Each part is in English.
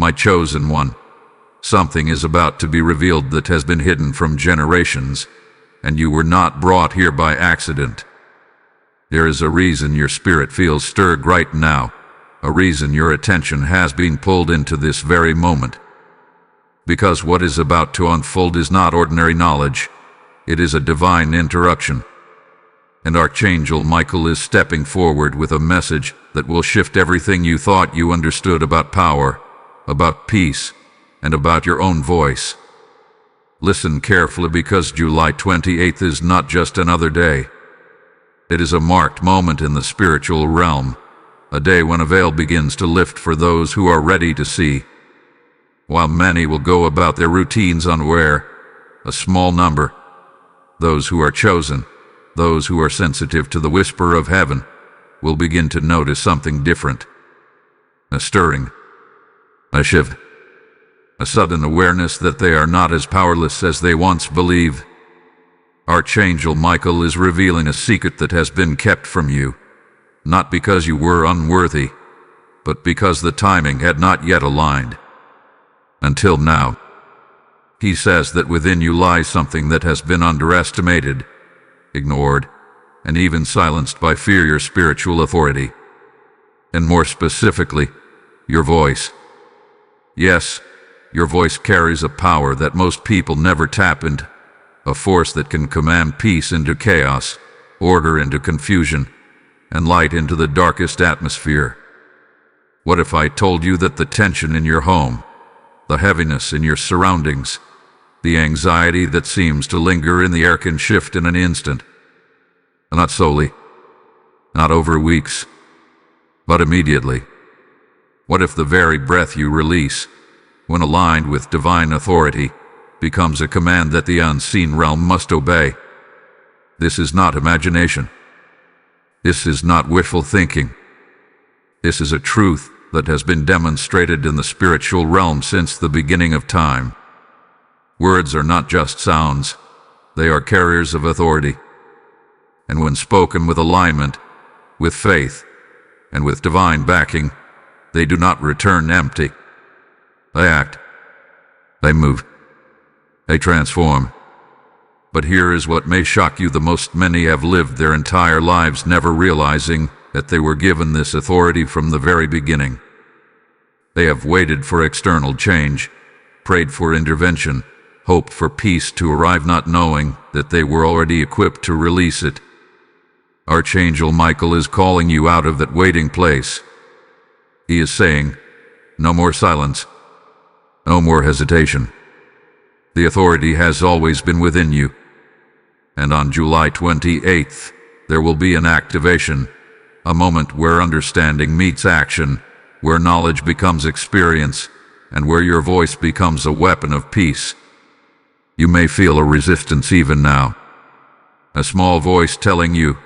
my chosen one. Something is about to be revealed that has been hidden from generations, and you were not brought here by accident. There is a reason your spirit feels stirred right now, a reason your attention has been pulled into this very moment. Because what is about to unfold is not ordinary knowledge, it is a divine interruption. And Archangel Michael is stepping forward with a message that will shift everything you thought you understood about power, about peace, and about your own voice. Listen carefully, because July 28th is not just another day. It is a marked moment in the spiritual realm, a day when a veil begins to lift for those who are ready to see. While many will go about their routines unaware, a small number, those who are chosen, those who are sensitive to the whisper of heaven, will begin to notice something different. A stirring, a shift, a sudden awareness that they are not as powerless as they once believed. Archangel Michael is revealing a secret that has been kept from you, not because you were unworthy, but because the timing had not yet aligned. Until now. He says that within you lies something that has been underestimated, ignored, and even silenced by fear, your spiritual authority. And more specifically, your voice. Yes, your voice carries a power that most people never tap into, a force that can command peace into chaos, order into confusion, and light into the darkest atmosphere. What if I told you that the tension in your home, the heaviness in your surroundings, the anxiety that seems to linger in the air can shift in an instant? Not solely, not over weeks, but immediately. What if the very breath you release, when aligned with divine authority, becomes a command that the unseen realm must obey? This is not imagination. This is not wishful thinking. This is a truth that has been demonstrated in the spiritual realm since the beginning of time. Words are not just sounds, they are carriers of authority. And when spoken with alignment, with faith, and with divine backing, they do not return empty. They act, they move, they transform. But here is what may shock you the most: many have lived their entire lives never realizing that they were given this authority from the very beginning. They have waited for external change, prayed for intervention, hoped for peace to arrive, not knowing that they were already equipped to release it. Archangel Michael is calling you out of that waiting place. He is saying, no more silence, no more hesitation. The authority has always been within you. And on July 28th, there will be an activation, a moment where understanding meets action, where knowledge becomes experience, and where your voice becomes a weapon of peace. You may feel a resistance even now. A small voice telling you,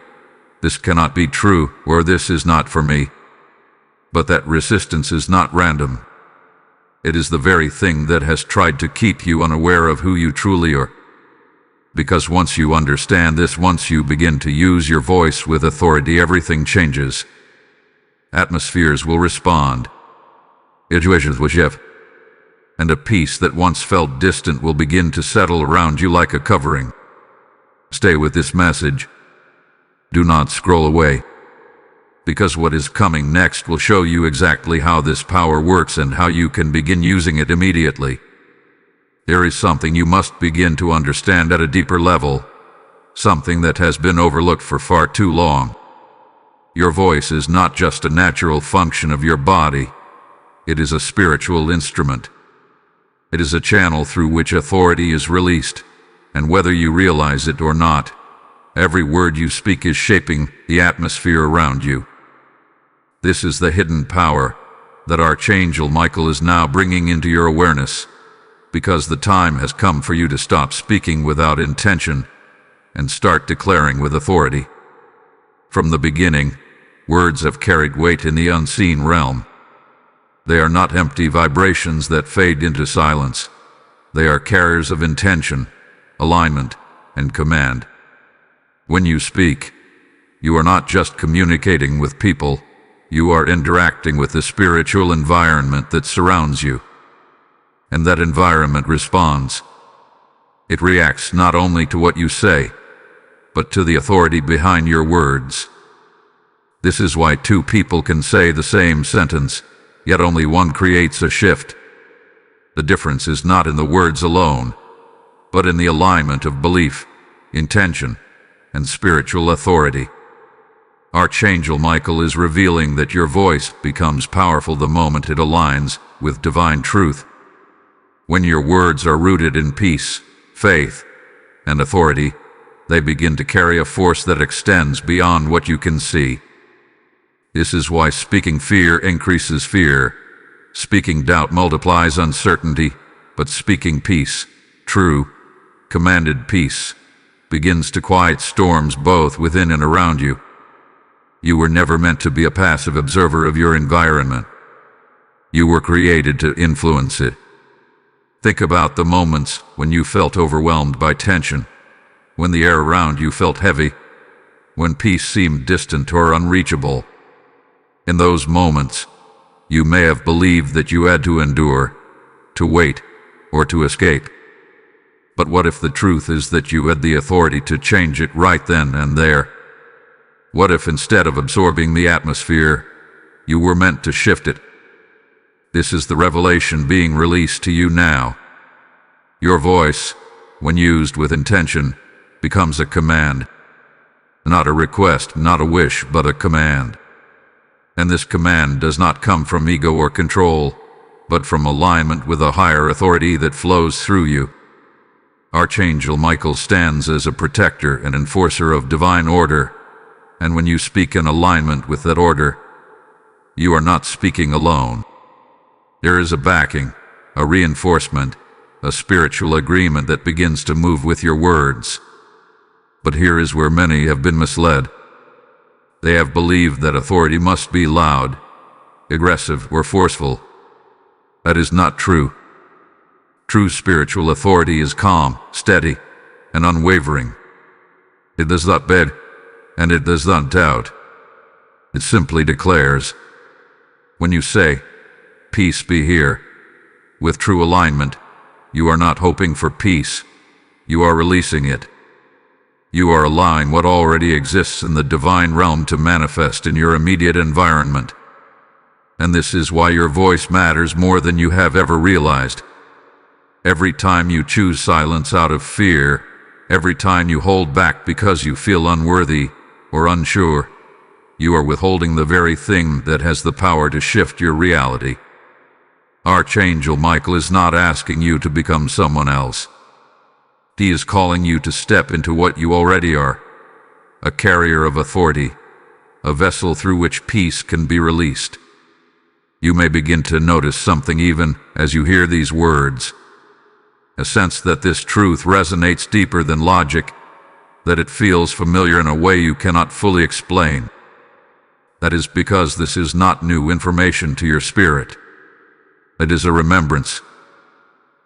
this cannot be true, or this is not for me. But that resistance is not random. It is the very thing that has tried to keep you unaware of who you truly are. Because once you understand this, once you begin to use your voice with authority, everything changes. Atmospheres will respond. Situations will shift. And a peace that once felt distant will begin to settle around you like a covering. Stay with this message. Do not scroll away. Because what is coming next will show you exactly how this power works and how you can begin using it immediately. There is something you must begin to understand at a deeper level, something that has been overlooked for far too long. Your voice is not just a natural function of your body, it is a spiritual instrument. It is a channel through which authority is released, and whether you realize it or not, every word you speak is shaping the atmosphere around you. This is the hidden power that Archangel Michael is now bringing into your awareness, because the time has come for you to stop speaking without intention and start declaring with authority. From the beginning, words have carried weight in the unseen realm. They are not empty vibrations that fade into silence. They are carriers of intention, alignment, and command. When you speak, you are not just communicating with people, you are interacting with the spiritual environment that surrounds you. and that environment responds. It reacts not only to what you say, but to the authority behind your words. This is why two people can say the same sentence, yet only one creates a shift. The difference is not in the words alone, but in the alignment of belief, intention, and spiritual authority. Archangel Michael is revealing that your voice becomes powerful the moment it aligns with divine truth. When your words are rooted in peace, faith, and authority, they begin to carry a force that extends beyond what you can see. This is why speaking fear increases fear, speaking doubt multiplies uncertainty, but speaking peace, true, commanded peace, begins to quiet storms both within and around you. You were never meant to be a passive observer of your environment. You were created to influence it. Think about the moments when you felt overwhelmed by tension, when the air around you felt heavy, when peace seemed distant or unreachable. In those moments, you may have believed that you had to endure, to wait, or to escape. But what if the truth is that you had the authority to change it right then and there? What if instead of absorbing the atmosphere, you were meant to shift it? This is the revelation being released to you now. Your voice, when used with intention, becomes a command. Not a request, not a wish, but a command. And this command does not come from ego or control, but from alignment with a higher authority that flows through you. Archangel Michael stands as a protector and enforcer of divine order, and when you speak in alignment with that order, you are not speaking alone. There is a backing, a reinforcement, a spiritual agreement that begins to move with your words. But here is where many have been misled. They have believed that authority must be loud, aggressive, or forceful. That is not true. True spiritual authority is calm, steady, and unwavering. It does not beg, and it does not doubt. It simply declares. When you say, "Peace be here," with true alignment, you are not hoping for peace. You are releasing it. You are allowing what already exists in the divine realm to manifest in your immediate environment. And this is why your voice matters more than you have ever realized. Every time you choose silence out of fear, every time you hold back because you feel unworthy or unsure, you are withholding the very thing that has the power to shift your reality. Archangel Michael is not asking you to become someone else. He is calling you to step into what you already are, a carrier of authority, a vessel through which peace can be released. You may begin to notice something even as you hear these words, a sense that this truth resonates deeper than logic, that it feels familiar in a way you cannot fully explain. That is because this is not new information to your spirit. It is a remembrance.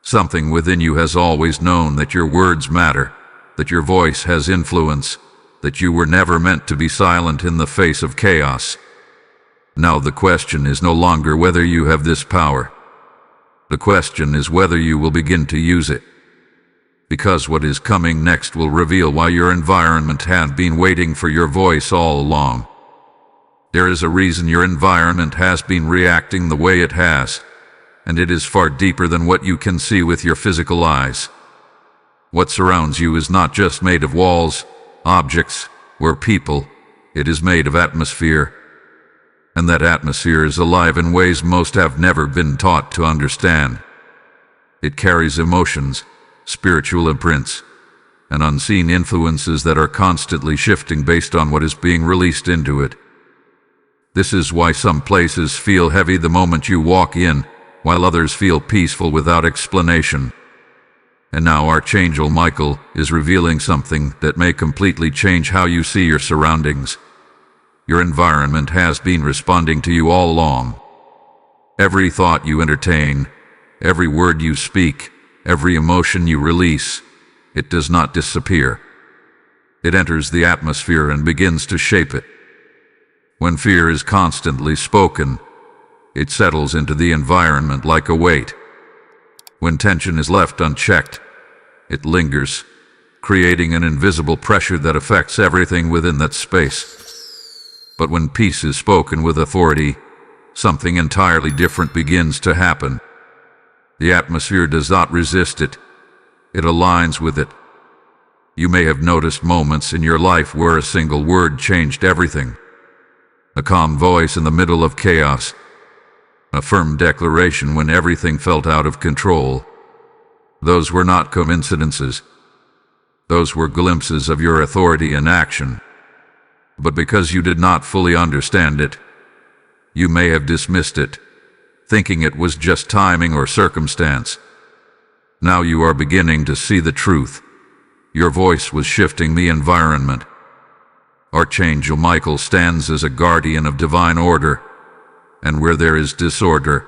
Something within you has always known that your words matter, that your voice has influence, that you were never meant to be silent in the face of chaos. Now the question is no longer whether you have this power. The question is whether you will begin to use it. Because what is coming next will reveal why your environment had been waiting for your voice all along. There is a reason your environment has been reacting the way it has, and it is far deeper than what you can see with your physical eyes. What surrounds you is not just made of walls, objects, or people. It is made of atmosphere. And that atmosphere is alive in ways most have never been taught to understand. It carries emotions, spiritual imprints, and unseen influences that are constantly shifting based on what is being released into it. This is why some places feel heavy the moment you walk in, while others feel peaceful without explanation. And now Archangel Michael is revealing something that may completely change how you see your surroundings. Your environment has been responding to you all along. Every thought you entertain, every word you speak, every emotion you release, it does not disappear. It enters the atmosphere and begins to shape it. When fear is constantly spoken, it settles into the environment like a weight. When tension is left unchecked, it lingers, creating an invisible pressure that affects everything within that space. But when peace is spoken with authority, something entirely different begins to happen. The atmosphere does not resist it. It aligns with it. You may have noticed moments in your life where a single word changed everything. A calm voice in the middle of chaos. A firm declaration when everything felt out of control. Those were not coincidences. Those were glimpses of your authority in action. But because you did not fully understand it, you may have dismissed it, thinking it was just timing or circumstance. Now you are beginning to see the truth. Your voice was shifting the environment. Archangel Michael stands as a guardian of divine order, and where there is disorder,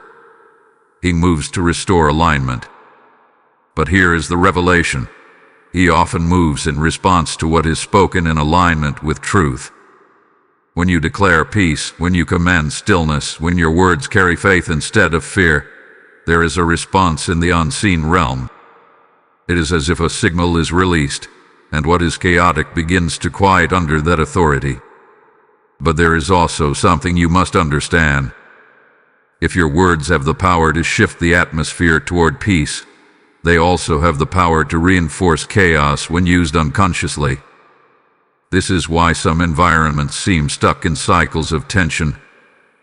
he moves to restore alignment. But here is the revelation. He often moves in response to what is spoken in alignment with truth. When you declare peace, when you command stillness, when your words carry faith instead of fear, there is a response in the unseen realm. It is as if a signal is released, and what is chaotic begins to quiet under that authority. But there is also something you must understand. If your words have the power to shift the atmosphere toward peace, they also have the power to reinforce chaos when used unconsciously. This is why some environments seem stuck in cycles of tension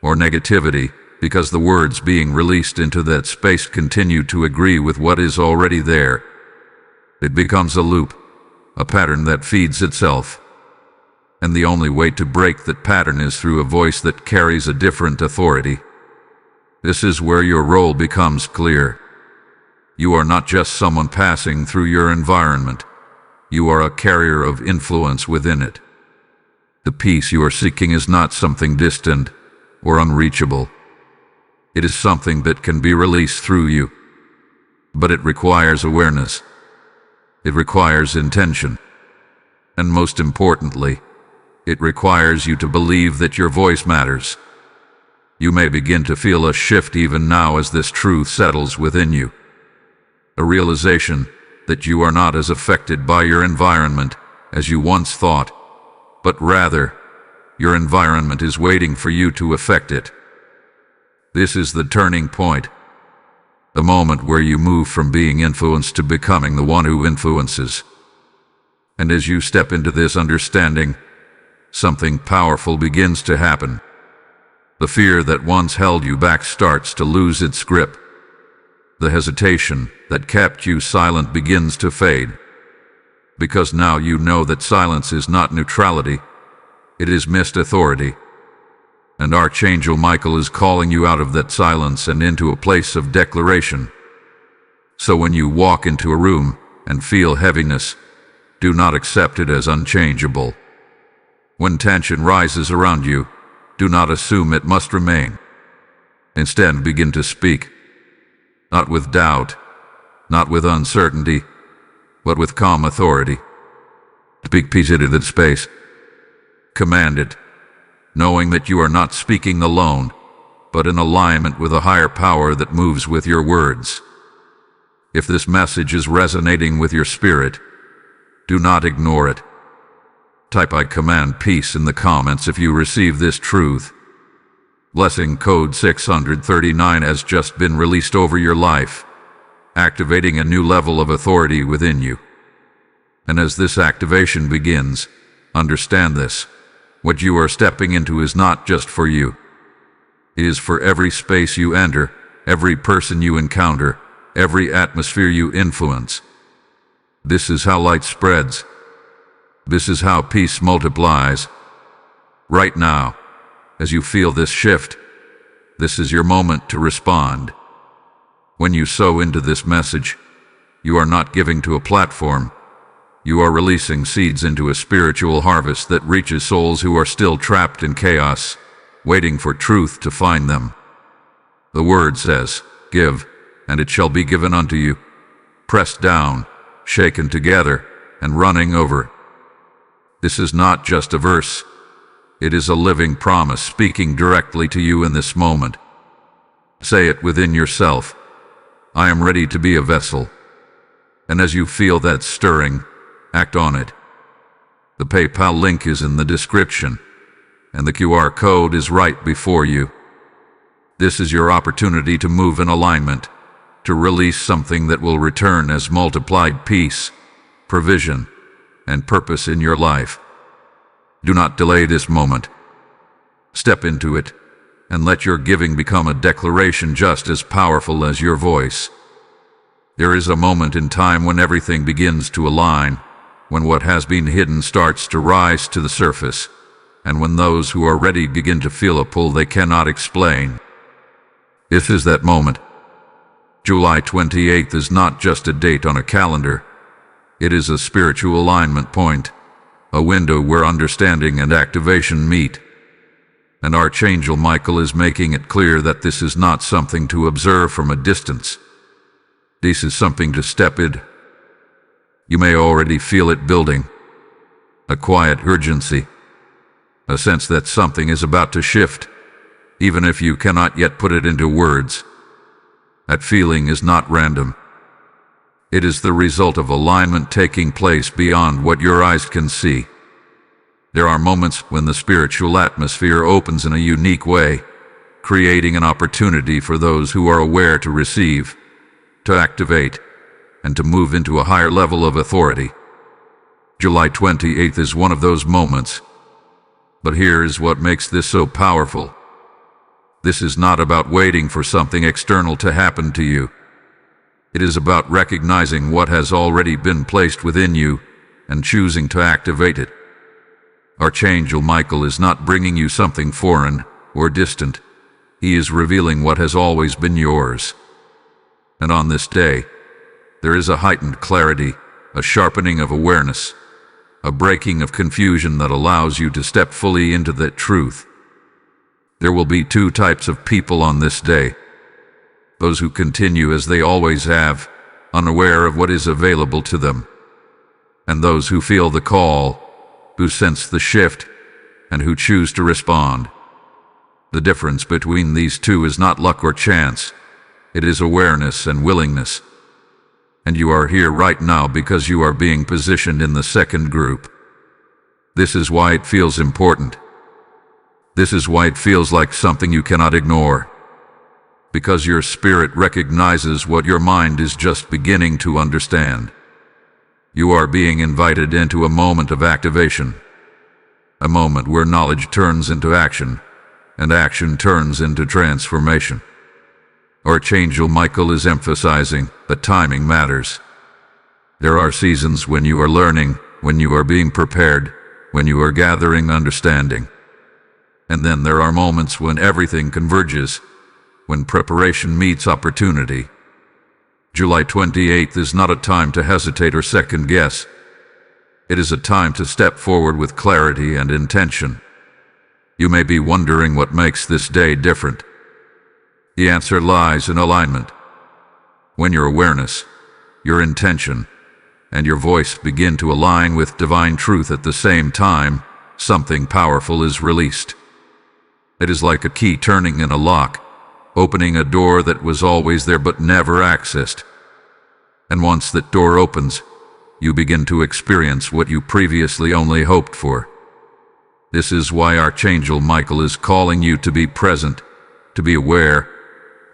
or negativity, because the words being released into that space continue to agree with what is already there. It becomes a loop, a pattern that feeds itself. And the only way to break that pattern is through a voice that carries a different authority. This is where your role becomes clear. You are not just someone passing through your environment. You are a carrier of influence within it. The peace you are seeking is not something distant or unreachable. It is something that can be released through you. But it requires awareness. It requires intention. And most importantly, it requires you to believe that your voice matters. You may begin to feel a shift even now as this truth settles within you. A realization that you are not as affected by your environment as you once thought, but rather, your environment is waiting for you to affect it. This is the turning point, the moment where you move from being influenced to becoming the one who influences. And as you step into this understanding, something powerful begins to happen. The fear that once held you back starts to lose its grip. The hesitation that kept you silent begins to fade. Because now you know that silence is not neutrality, it is missed authority. And Archangel Michael is calling you out of that silence and into a place of declaration. So when you walk into a room and feel heaviness, do not accept it as unchangeable. When tension rises around you, do not assume it must remain. Instead, begin to speak. Not with doubt, not with uncertainty, but with calm authority. Speak peace into that space. Command it, knowing that you are not speaking alone, but in alignment with a higher power that moves with your words. If this message is resonating with your spirit, do not ignore it. Type "I command peace" in the comments if you receive this truth. Blessing code 639 has just been released over your life, activating a new level of authority within you. And as this activation begins, understand this. What you are stepping into is not just for you. It is for every space you enter, every person you encounter, every atmosphere you influence. This is how light spreads. This is how peace multiplies. Right now, as you feel this shift, this is your moment to respond. When you sow into this message, you are not giving to a platform. You are releasing seeds into a spiritual harvest that reaches souls who are still trapped in chaos, waiting for truth to find them. The word says, "Give, and it shall be given unto you, pressed down, shaken together, and running over." This is not just a verse. It is a living promise speaking directly to you in this moment. Say it within yourself. I am ready to be a vessel. And as you feel that stirring, act on it. The PayPal link is in the description, and the QR code is right before you. This is your opportunity to move in alignment, to release something that will return as multiplied peace, provision, and purpose in your life. Do not delay this moment. Step into it, and let your giving become a declaration just as powerful as your voice. There is a moment in time when everything begins to align, when what has been hidden starts to rise to the surface, and when those who are ready begin to feel a pull they cannot explain. This is that moment. July 28th is not just a date on a calendar. It is a spiritual alignment point, a window where understanding and activation meet. And Archangel Michael is making it clear that this is not something to observe from a distance. This is something to step in. You may already feel it building. A quiet urgency. A sense that something is about to shift, even if you cannot yet put it into words. That feeling is not random. It is the result of alignment taking place beyond what your eyes can see. There are moments when the spiritual atmosphere opens in a unique way, creating an opportunity for those who are aware to receive, to activate, and to move into a higher level of authority. July 28th is one of those moments. But here is what makes this so powerful. This is not about waiting for something external to happen to you. It is about recognizing what has already been placed within you and choosing to activate it. Archangel Michael is not bringing you something foreign or distant. He is revealing what has always been yours. And on this day, there is a heightened clarity, a sharpening of awareness, a breaking of confusion that allows you to step fully into that truth. There will be two types of people on this day. Those who continue as they always have, unaware of what is available to them. And those who feel the call, who sense the shift, and who choose to respond. The difference between these two is not luck or chance. It is awareness and willingness. And you are here right now because you are being positioned in the second group. This is why it feels important. This is why it feels like something you cannot ignore. Because your spirit recognizes what your mind is just beginning to understand. You are being invited into a moment of activation. A moment where knowledge turns into action, and action turns into transformation. Archangel Michael is emphasizing that timing matters. There are seasons when you are learning, when you are being prepared, when you are gathering understanding. And then there are moments when everything converges, when preparation meets opportunity. July 28th is not a time to hesitate or second guess. It is a time to step forward with clarity and intention. You may be wondering what makes this day different. The answer lies in alignment. When your awareness, your intention, and your voice begin to align with divine truth at the same time, something powerful is released. It is like a key turning in a lock, opening a door that was always there but never accessed. And once that door opens, you begin to experience what you previously only hoped for. This is why Archangel Michael is calling you to be present, to be aware,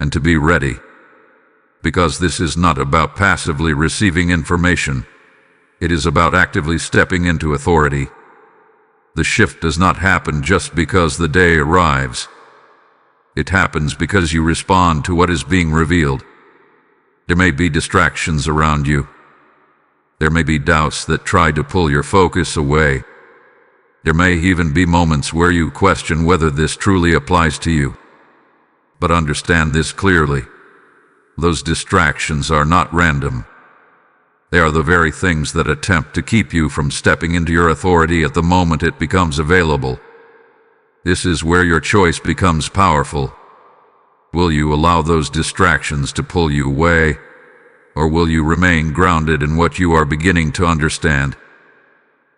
and to be ready. Because this is not about passively receiving information. It is about actively stepping into authority. The shift does not happen just because the day arrives. It happens because you respond to what is being revealed. There may be distractions around you. There may be doubts that try to pull your focus away. There may even be moments where you question whether this truly applies to you. But understand this clearly. Those distractions are not random. They are the very things that attempt to keep you from stepping into your authority at the moment it becomes available. This is where your choice becomes powerful. Will you allow those distractions to pull you away, or will you remain grounded in what you are beginning to understand?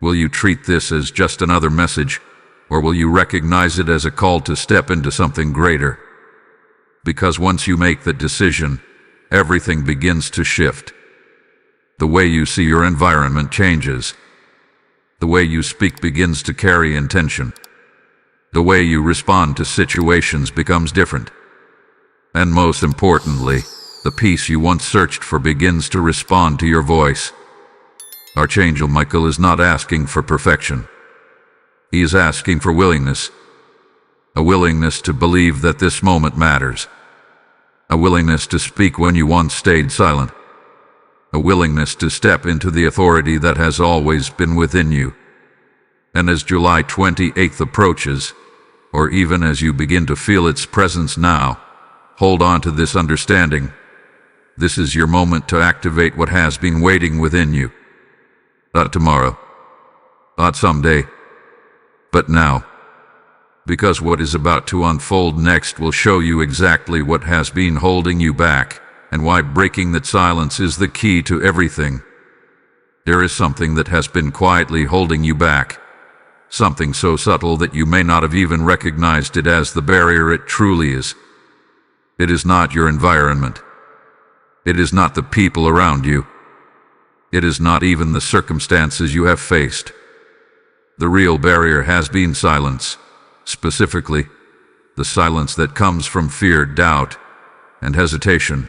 Will you treat this as just another message, or will you recognize it as a call to step into something greater? Because once you make that decision, everything begins to shift. The way you see your environment changes. The way you speak begins to carry intention. The way you respond to situations becomes different. And most importantly, the peace you once searched for begins to respond to your voice. Archangel Michael is not asking for perfection. He is asking for willingness. A willingness to believe that this moment matters. A willingness to speak when you once stayed silent. A willingness to step into the authority that has always been within you. And as July 28th approaches, or even as you begin to feel its presence now, hold on to this understanding. This is your moment to activate what has been waiting within you. Not tomorrow, not someday, but now. Because what is about to unfold next will show you exactly what has been holding you back, and why breaking that silence is the key to everything. There is something that has been quietly holding you back. Something so subtle that you may not have even recognized it as the barrier it truly is. It is not your environment. It is not the people around you. It is not even the circumstances you have faced. The real barrier has been silence. Specifically, the silence that comes from fear, doubt, and hesitation.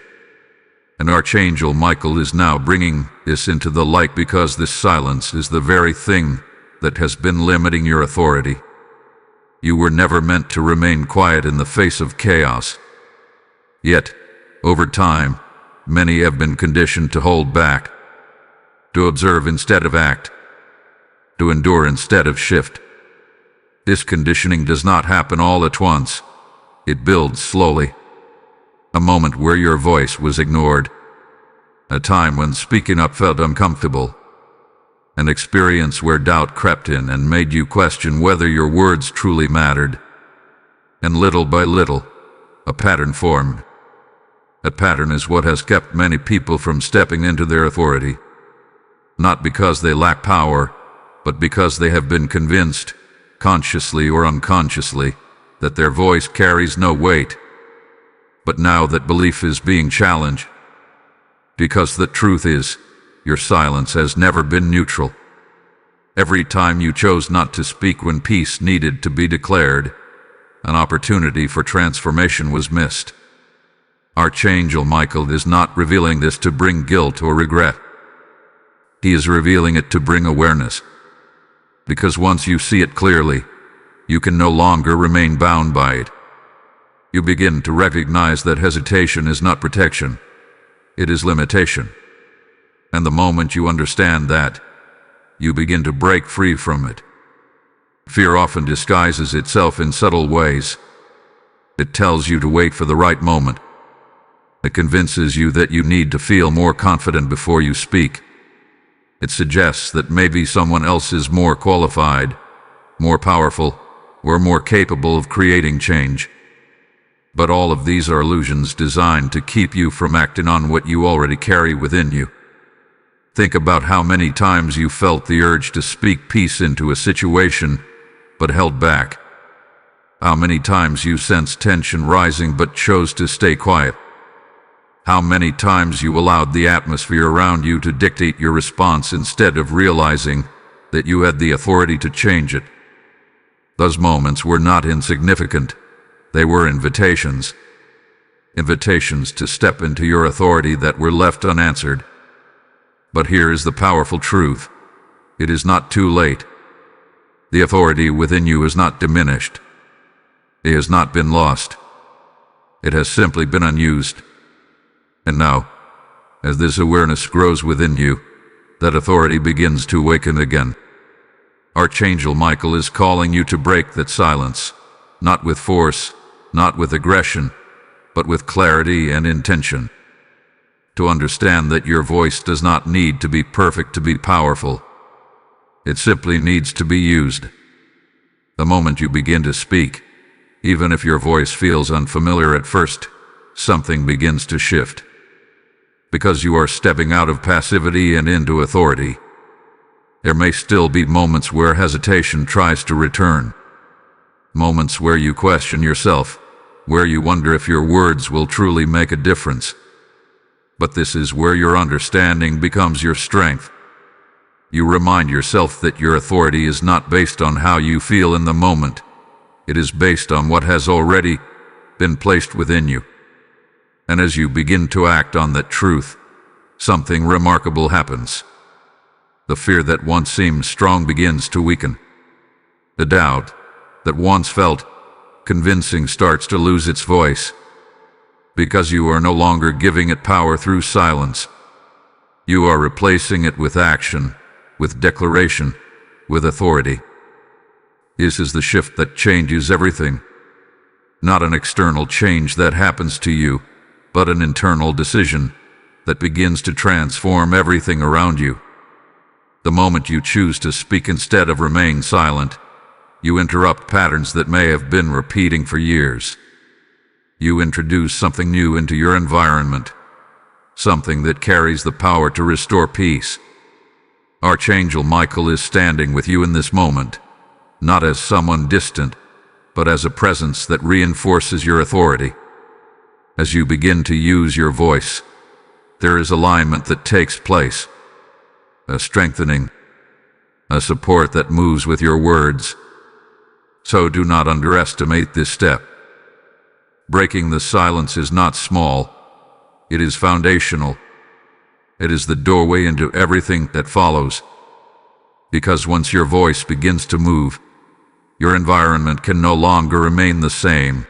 And Archangel Michael is now bringing this into the light because this silence is the very thing that has been limiting your authority. You were never meant to remain quiet in the face of chaos. Yet, over time, many have been conditioned to hold back, to observe instead of act, to endure instead of shift. This conditioning does not happen all at once. It builds slowly. A moment where your voice was ignored. A time when speaking up felt uncomfortable. An experience where doubt crept in and made you question whether your words truly mattered. And little by little, a pattern formed. That pattern is what has kept many people from stepping into their authority. Not because they lack power, but because they have been convinced, consciously or unconsciously, that their voice carries no weight. But now that belief is being challenged. Because the truth is, your silence has never been neutral. Every time you chose not to speak when peace needed to be declared, an opportunity for transformation was missed. Archangel Michael is not revealing this to bring guilt or regret. He is revealing it to bring awareness. Because once you see it clearly, you can no longer remain bound by it. You begin to recognize that hesitation is not protection. It is limitation. And the moment you understand that, you begin to break free from it. Fear often disguises itself in subtle ways. It tells you to wait for the right moment. It convinces you that you need to feel more confident before you speak. It suggests that maybe someone else is more qualified, more powerful, or more capable of creating change. But all of these are illusions designed to keep you from acting on what you already carry within you. Think about how many times you felt the urge to speak peace into a situation, but held back. How many times you sensed tension rising but chose to stay quiet. How many times you allowed the atmosphere around you to dictate your response instead of realizing that you had the authority to change it. Those moments were not insignificant. They were invitations. Invitations to step into your authority that were left unanswered. But here is the powerful truth. It is not too late. The authority within you is not diminished. It has not been lost. It has simply been unused. And now, as this awareness grows within you, that authority begins to awaken again. Archangel Michael is calling you to break that silence, not with force, not with aggression, but with clarity and intention. To understand that your voice does not need to be perfect to be powerful. It simply needs to be used. The moment you begin to speak, even if your voice feels unfamiliar at first, something begins to shift. Because you are stepping out of passivity and into authority. There may still be moments where hesitation tries to return. Moments where you question yourself, where you wonder if your words will truly make a difference. But this is where your understanding becomes your strength. You remind yourself that your authority is not based on how you feel in the moment. It is based on what has already been placed within you. And as you begin to act on that truth, something remarkable happens. The fear that once seemed strong begins to weaken. The doubt that once felt convincing starts to lose its voice, because you are no longer giving it power through silence. You are replacing it with action, with declaration, with authority. This is the shift that changes everything. Not an external change that happens to you, but an internal decision that begins to transform everything around you. The moment you choose to speak instead of remain silent, you interrupt patterns that may have been repeating for years. You introduce something new into your environment, something that carries the power to restore peace. Archangel Michael is standing with you in this moment, not as someone distant, but as a presence that reinforces your authority. As you begin to use your voice, there is alignment that takes place, a strengthening, a support that moves with your words. So do not underestimate this step. Breaking the silence is not small, it is foundational. It is the doorway into everything that follows. Because once your voice begins to move, your environment can no longer remain the same.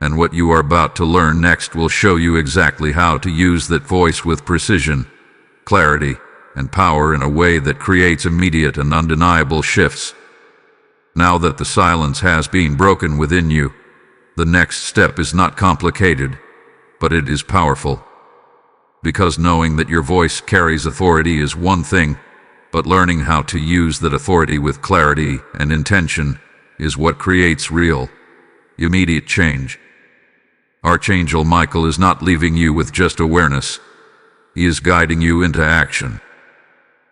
And what you are about to learn next will show you exactly how to use that voice with precision, clarity, and power in a way that creates immediate and undeniable shifts. Now that the silence has been broken within you, the next step is not complicated, but it is powerful. Because knowing that your voice carries authority is one thing, but learning how to use that authority with clarity and intention is what creates real, immediate change. Archangel Michael is not leaving you with just awareness. He is guiding you into action.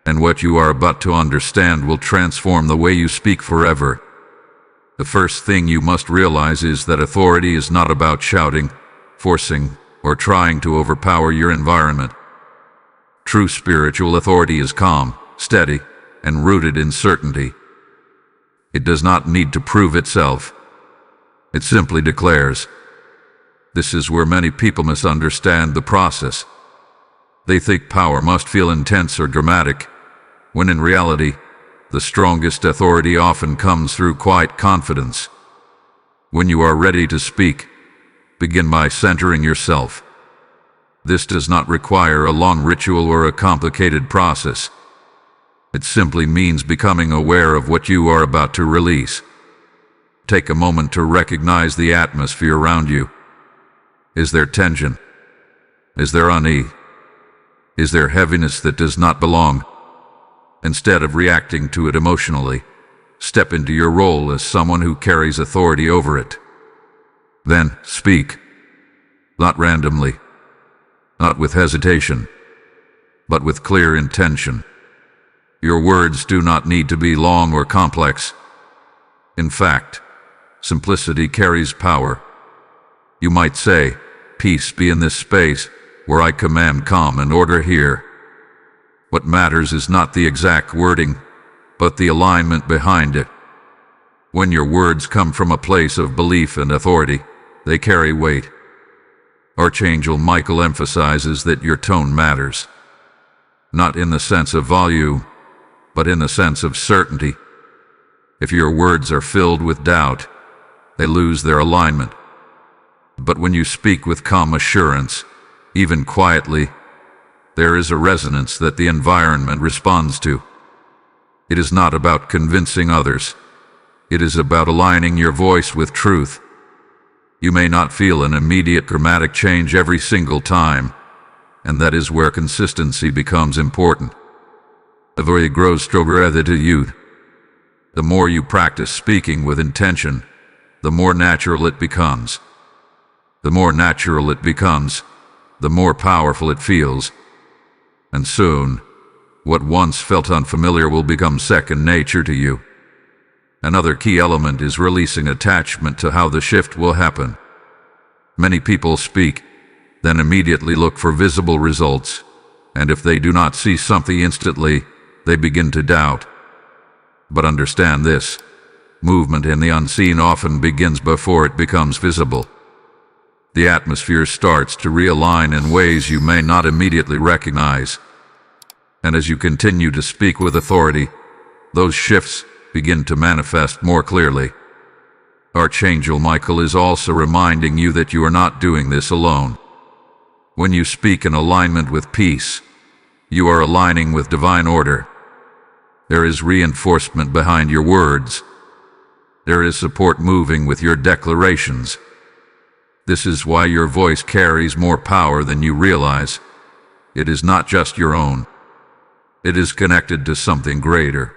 And what you are about to understand will transform the way you speak forever. The first thing you must realize is that authority is not about shouting, forcing, or trying to overpower your environment. True spiritual authority is calm, steady, and rooted in certainty. It does not need to prove itself. It simply declares. This is where many people misunderstand the process. They think power must feel intense or dramatic, when in reality, the strongest authority often comes through quiet confidence. When you are ready to speak, begin by centering yourself. This does not require a long ritual or a complicated process. It simply means becoming aware of what you are about to release. Take a moment to recognize the atmosphere around you. Is there tension? Is there unease? Is there heaviness that does not belong? Instead of reacting to it emotionally, step into your role as someone who carries authority over it. Then speak. Not randomly, not with hesitation, but with clear intention. Your words do not need to be long or complex. In fact, simplicity carries power. You might say, "Peace be in this space, where I command calm and order here." What matters is not the exact wording, but the alignment behind it. When your words come from a place of belief and authority, they carry weight. Archangel Michael emphasizes that your tone matters. Not in the sense of volume, but in the sense of certainty. If your words are filled with doubt, they lose their alignment. But when you speak with calm assurance, even quietly, there is a resonance that the environment responds to. It is not about convincing others. It is about aligning your voice with truth. You may not feel an immediate dramatic change every single time, and that is where consistency becomes important. Authority grows stronger as it is used. The more you practice speaking with intention, the more natural it becomes. The more natural it becomes, the more powerful it feels. And soon, what once felt unfamiliar will become second nature to you. Another key element is releasing attachment to how the shift will happen. Many people speak, Then immediately look for visible results, and if they do not see something instantly, they begin to doubt. But understand this: movement in the unseen often begins before it becomes visible. The atmosphere starts to realign in ways you may not immediately recognize. And as you continue to speak with authority, those shifts begin to manifest more clearly. Archangel Michael is also reminding you that you are not doing this alone. When you speak in alignment with peace, you are aligning with divine order. There is reinforcement behind your words. There is support moving with your declarations. This is why your voice carries more power than you realize. It is not just your own. It is connected to something greater.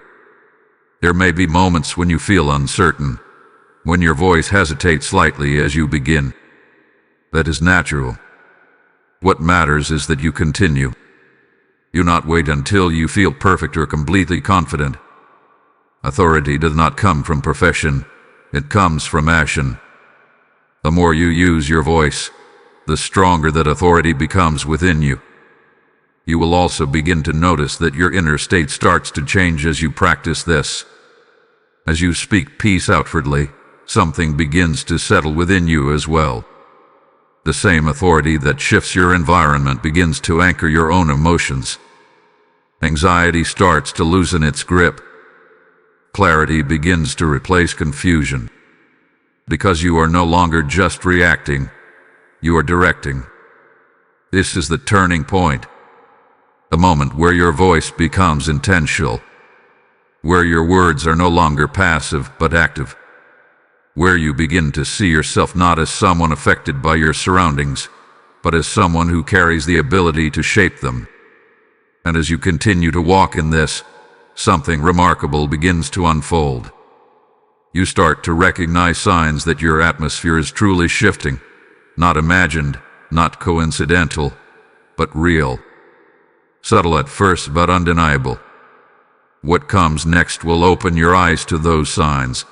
There may be moments when you feel uncertain, when your voice hesitates slightly as you begin. That is natural. What matters is that you continue. You not wait until you feel perfect or completely confident. Authority does not come from profession, it comes from action. The more you use your voice, the stronger that authority becomes within you. You will also begin to notice that your inner state starts to change as you practice this. As you speak peace outwardly, something begins to settle within you as well. The same authority that shifts your environment begins to anchor your own emotions. Anxiety starts to loosen its grip. Clarity begins to replace confusion. Because you are no longer just reacting, you are directing. This is the turning point. The moment where your voice becomes intentional, where your words are no longer passive but active, where you begin to see yourself not as someone affected by your surroundings, but as someone who carries the ability to shape them. And as you continue to walk in this, something remarkable begins to unfold. You start to recognize signs that your atmosphere is truly shifting, not imagined, not coincidental, but real. Subtle at first, but undeniable. What comes next will open your eyes to those signs,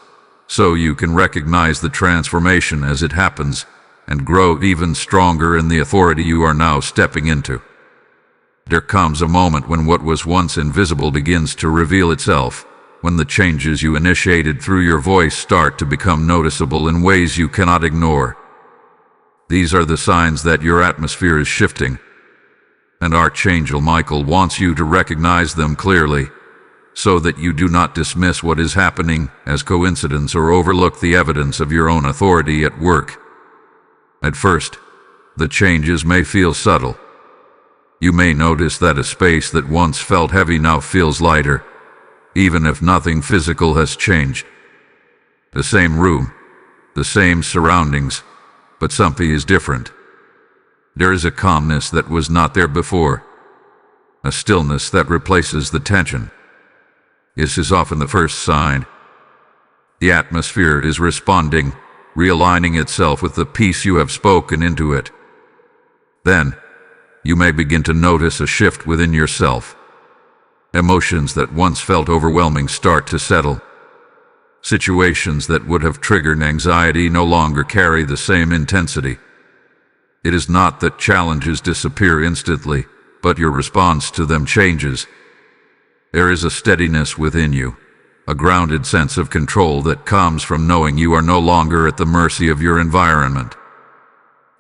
so you can recognize the transformation as it happens and grow even stronger in the authority you are now stepping into. There comes a moment when what was once invisible begins to reveal itself, when the changes you initiated through your voice start to become noticeable in ways you cannot ignore. These are the signs that your atmosphere is shifting, and Archangel Michael wants you to recognize them clearly, so that you do not dismiss what is happening as coincidence or overlook the evidence of your own authority at work. At first, the changes may feel subtle. You may notice that a space that once felt heavy now feels lighter, even if nothing physical has changed. The same room, the same surroundings, but something is different. There is a calmness that was not there before, a stillness that replaces the tension. This is often the first sign. The atmosphere is responding, realigning itself with the peace you have spoken into it. Then, you may begin to notice a shift within yourself. Emotions that once felt overwhelming start to settle. Situations that would have triggered anxiety no longer carry the same intensity. It is not that challenges disappear instantly, but your response to them changes. There is a steadiness within you, a grounded sense of control that comes from knowing you are no longer at the mercy of your environment.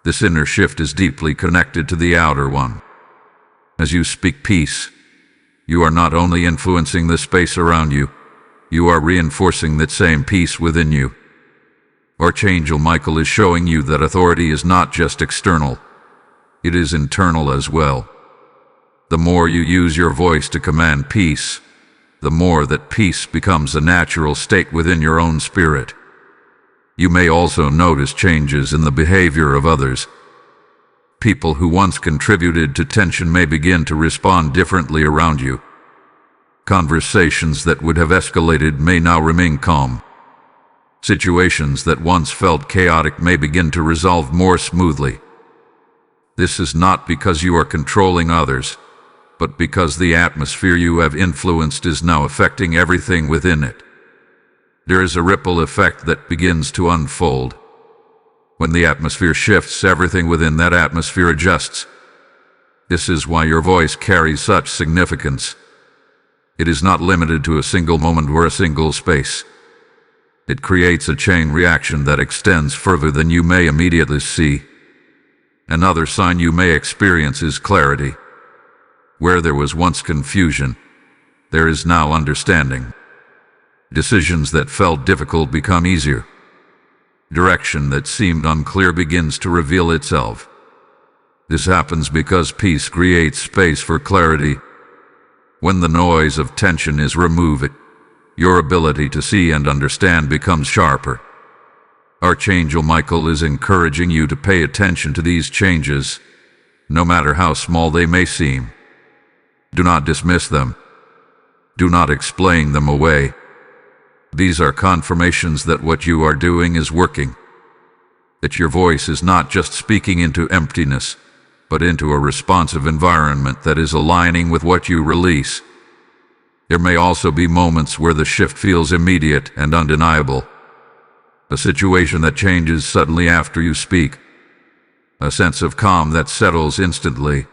This inner shift is deeply connected to the outer one. As you speak peace, you are not only influencing the space around you, you are reinforcing that same peace within you. Archangel Michael is showing you that authority is not just external, it is internal as well. The more you use your voice to command peace, the more that peace becomes a natural state within your own spirit. You may also notice changes in the behavior of others. People who once contributed to tension may begin to respond differently around you. Conversations that would have escalated may now remain calm. Situations that once felt chaotic may begin to resolve more smoothly. This is not because you are controlling others, but because the atmosphere you have influenced is now affecting everything within it. There is a ripple effect that begins to unfold. When the atmosphere shifts, everything within that atmosphere adjusts. This is why your voice carries such significance. It is not limited to a single moment or a single space. It creates a chain reaction that extends further than you may immediately see. Another sign you may experience is clarity. Where there was once confusion, there is now understanding. Decisions that felt difficult become easier. Direction that seemed unclear begins to reveal itself. This happens because peace creates space for clarity. When the noise of tension is removed, your ability to see and understand becomes sharper. Archangel Michael is encouraging you to pay attention to these changes, no matter how small they may seem. Do not dismiss them. Do not explain them away. These are confirmations that what you are doing is working. That your voice is not just speaking into emptiness, but into a responsive environment that is aligning with what you release. There may also be moments where the shift feels immediate and undeniable. A situation that changes suddenly after you speak. A sense of calm that settles instantly.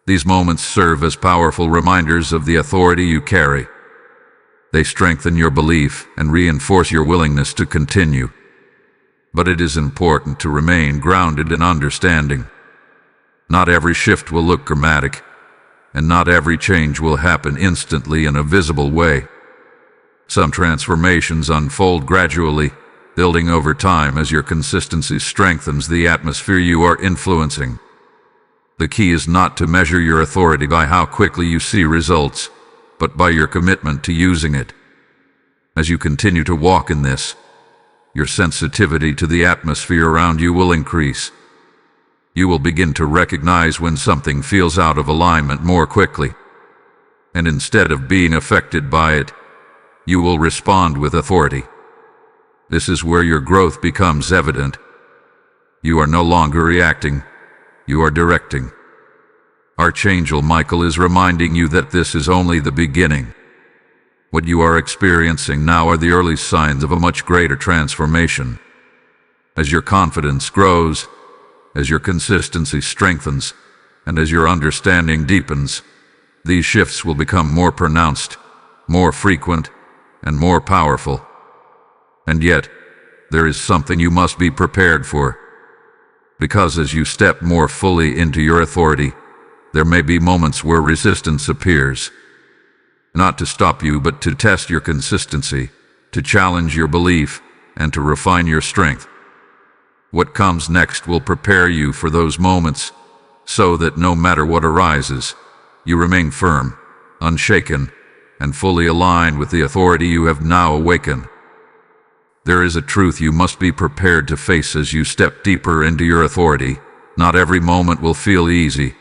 These moments serve as powerful reminders of the authority you carry. They strengthen your belief and reinforce your willingness to continue. But it is important to remain grounded in understanding. Not every shift will look dramatic, and not every change will happen instantly in a visible way. Some transformations unfold gradually, building over time as your consistency strengthens the atmosphere you are influencing. The key is not to measure your authority by how quickly you see results, but by your commitment to using it. As you continue to walk in this, your sensitivity to the atmosphere around you will increase. You will begin to recognize when something feels out of alignment more quickly. And instead of being affected by it, you will respond with authority. This is where your growth becomes evident. You are no longer reacting, you are directing. Archangel Michael is reminding you that this is only the beginning. What you are experiencing now are the early signs of a much greater transformation. As your confidence grows, as your consistency strengthens, and as your understanding deepens, these shifts will become more pronounced, more frequent, and more powerful. And yet, there is something you must be prepared for. Because as you step more fully into your authority, there may be moments where resistance appears. Not to stop you, but to test your consistency, to challenge your belief, and to refine your strength. What comes next will prepare you for those moments, so that no matter what arises, you remain firm, unshaken, and fully aligned with the authority you have now awakened. There is a truth you must be prepared to face as you step deeper into your authority. Not every moment will feel easy.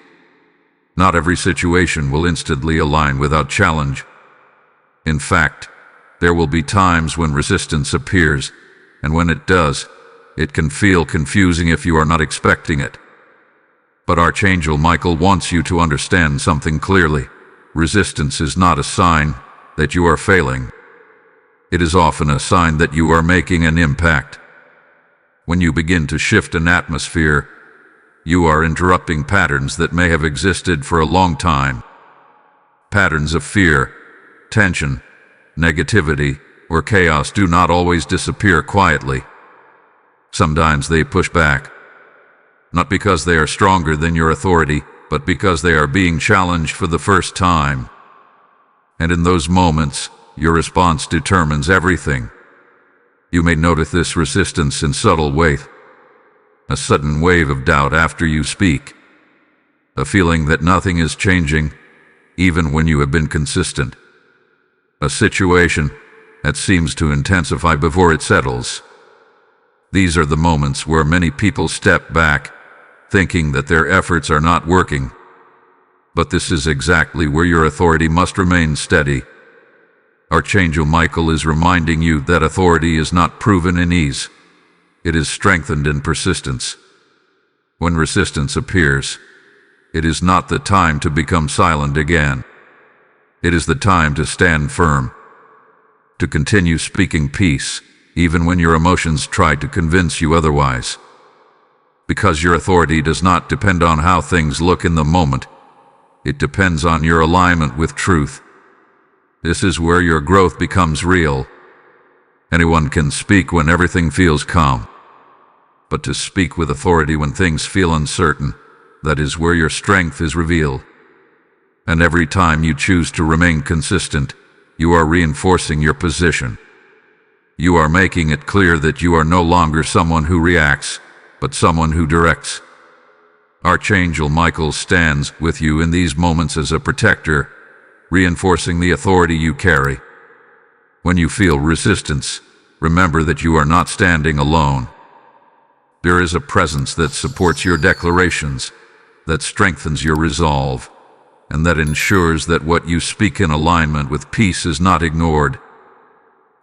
Not every situation will instantly align without challenge. In fact, there will be times when resistance appears, and when it does, it can feel confusing if you are not expecting it. But Archangel Michael wants you to understand something clearly. Resistance is not a sign that you are failing. It is often a sign that you are making an impact. When you begin to shift an atmosphere, you are interrupting patterns that may have existed for a long time. Patterns of fear, tension, negativity, or chaos do not always disappear quietly. Sometimes they push back, not because they are stronger than your authority, but because they are being challenged for the first time. And in those moments, your response determines everything. You may notice this resistance in subtle ways. A sudden wave of doubt after you speak. A feeling that nothing is changing, even when you have been consistent. A situation that seems to intensify before it settles. These are the moments where many people step back, thinking that their efforts are not working. But this is exactly where your authority must remain steady. Archangel Michael is reminding you that authority is not proven in ease. It is strengthened in persistence. When resistance appears, it is not the time to become silent again. It is the time to stand firm, to continue speaking peace, even when your emotions try to convince you otherwise. Because your authority does not depend on how things look in the moment. It depends on your alignment with truth. This is where your growth becomes real. Anyone can speak when everything feels calm. But to speak with authority when things feel uncertain, that is where your strength is revealed. And every time you choose to remain consistent, you are reinforcing your position. You are making it clear that you are no longer someone who reacts, but someone who directs. Archangel Michael stands with you in these moments as a protector, reinforcing the authority you carry. When you feel resistance, remember that you are not standing alone. There is a presence that supports your declarations, that strengthens your resolve, and that ensures that what you speak in alignment with peace is not ignored.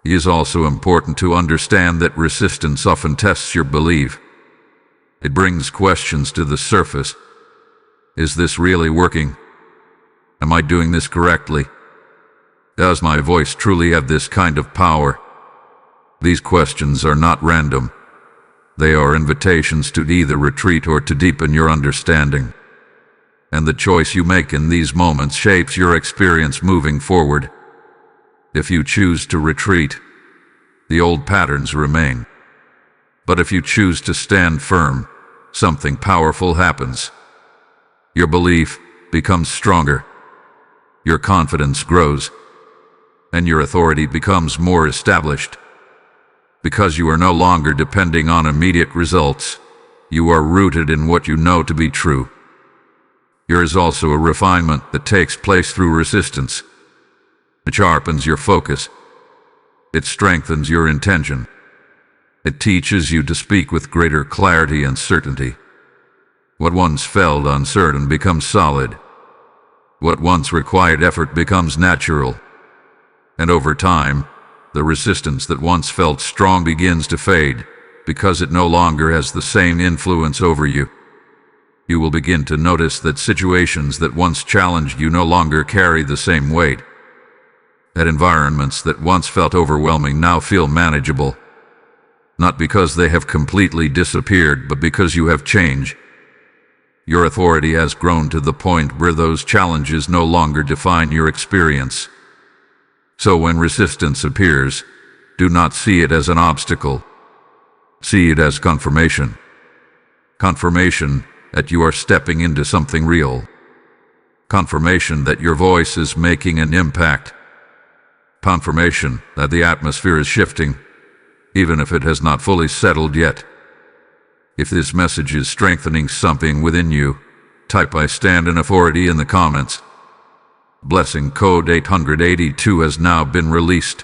It is also important to understand that resistance often tests your belief. It brings questions to the surface. Is this really working? Am I doing this correctly? Does my voice truly have this kind of power? These questions are not random. They are invitations to either retreat or to deepen your understanding. And the choice you make in these moments shapes your experience moving forward. If you choose to retreat, the old patterns remain. But if you choose to stand firm, something powerful happens. Your belief becomes stronger. Your confidence grows. And your authority becomes more established. Because you are no longer depending on immediate results, you are rooted in what you know to be true. There is also a refinement that takes place through resistance. It sharpens your focus. It strengthens your intention. It teaches you to speak with greater clarity and certainty. What once felt uncertain becomes solid. What once required effort becomes natural. And over time, the resistance that once felt strong begins to fade, because it no longer has the same influence over you. You will begin to notice that situations that once challenged you no longer carry the same weight. That environments that once felt overwhelming now feel manageable. Not because they have completely disappeared, but because you have changed. Your authority has grown to the point where those challenges no longer define your experience. So when resistance appears, do not see it as an obstacle. See it as confirmation. Confirmation that you are stepping into something real. Confirmation that your voice is making an impact. Confirmation that the atmosphere is shifting, even if it has not fully settled yet. If this message is strengthening something within you, type "I stand in authority" in the comments. Blessing code 882 has now been released,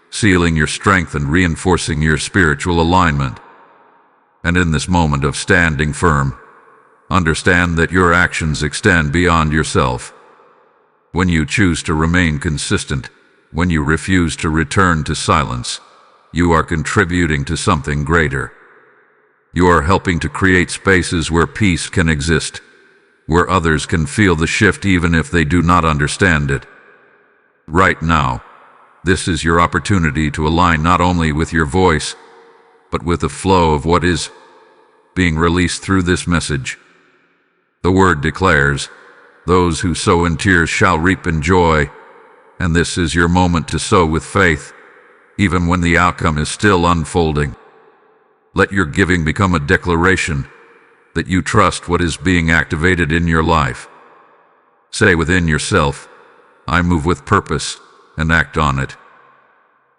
sealing your strength and reinforcing your spiritual alignment. And in this moment of standing firm, understand that your actions extend beyond yourself. When you choose to remain consistent, when you refuse to return to silence, you are contributing to something greater. You are helping to create spaces where peace can exist, where others can feel the shift even if they do not understand it. Right now, this is your opportunity to align not only with your voice, but with the flow of what is being released through this message. The word declares, "Those who sow in tears shall reap in joy," and this is your moment to sow with faith, even when the outcome is still unfolding. Let your giving become a declaration that you trust what is being activated in your life. Say within yourself, "I move with purpose," and act on it.